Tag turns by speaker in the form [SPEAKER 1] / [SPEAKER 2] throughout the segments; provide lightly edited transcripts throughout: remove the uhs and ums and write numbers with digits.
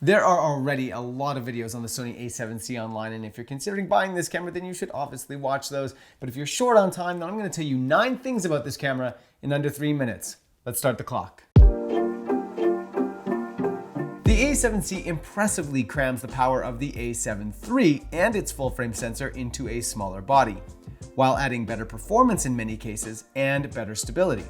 [SPEAKER 1] There are already a lot of videos on the Sony a7C online, and if you're considering buying this camera, then you should obviously watch those. But if you're short on time, then I'm going to tell you 9 things about this camera in under 3 minutes. Let's start the clock. The a7C impressively crams the power of the a7 III and its full-frame sensor into a smaller body, while adding better performance in many cases and better stability.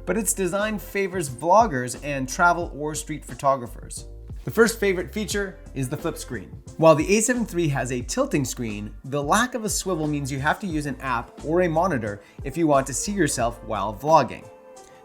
[SPEAKER 1] But its design favors vloggers and travel or street photographers. The first favorite feature is the flip screen. While the a7 III has a tilting screen, the lack of a swivel means you have to use an app or a monitor if you want to see yourself while vlogging.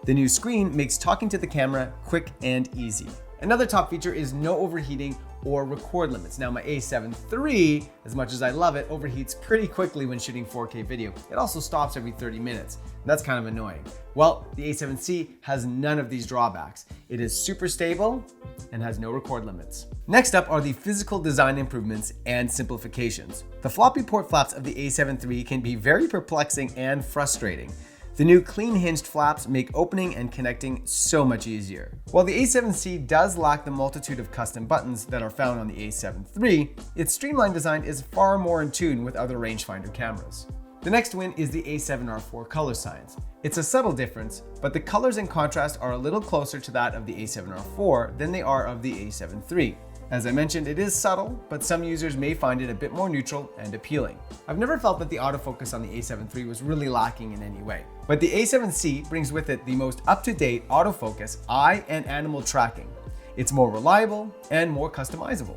[SPEAKER 1] The new screen makes talking to the camera quick and easy. Another top feature is no overheating or record limits. Now my a7 III, as much as I love it, overheats pretty quickly when shooting 4K video. It also stops every 30 minutes, and that's kind of annoying. Well, the a7C has none of these drawbacks. It is super stable and has no record limits. Next up are the physical design improvements and simplifications. The floppy port flaps of the a7 III can be very perplexing and frustrating. The new clean hinged flaps make opening and connecting so much easier. While the a7C does lack the multitude of custom buttons that are found on the a7 III, its streamlined design is far more in tune with other rangefinder cameras. The next win is the a7R4 color science. It's a subtle difference, but the colors and contrast are a little closer to that of the a7R4 than they are of the a7 III. As I mentioned, it is subtle, but some users may find it a bit more neutral and appealing. I've never felt that the autofocus on the a7 III was really lacking in any way. But the a7C brings with it the most up-to-date autofocus, eye, and animal tracking. It's more reliable and more customizable.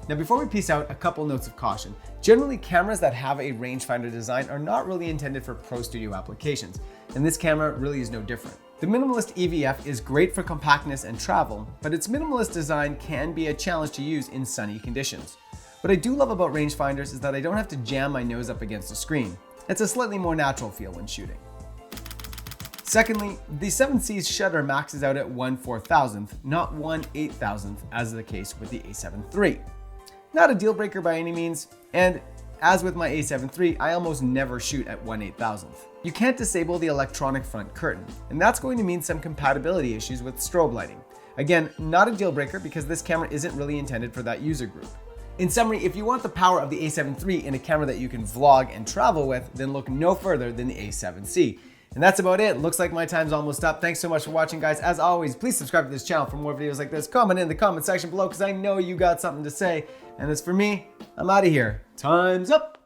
[SPEAKER 1] Now before we peace out, a couple notes of caution. Generally, cameras that have a rangefinder design are not really intended for pro studio applications, and this camera really is no different. The minimalist EVF is great for compactness and travel, but its minimalist design can be a challenge to use in sunny conditions. What I do love about rangefinders is that I don't have to jam my nose up against the screen. It's a slightly more natural feel when shooting. Secondly, the 7C's shutter maxes out at 1/4000th, not 1/8000th, as is the case with the a7 III. Not a deal breaker by any means, and as with my a7 III, I almost never shoot at 1/8000th. You can't disable the electronic front curtain, and that's going to mean some compatibility issues with strobe lighting. Again, not a deal breaker because this camera isn't really intended for that user group. In summary, if you want the power of the a7 III in a camera that you can vlog and travel with, then look no further than the a7C. And that's about it. Looks like my time's almost up. Thanks so much for watching, guys. As always, please subscribe to this channel for more videos like this. Comment in the comment section below because I know you got something to say. And as for me, I'm out of here. Time's up.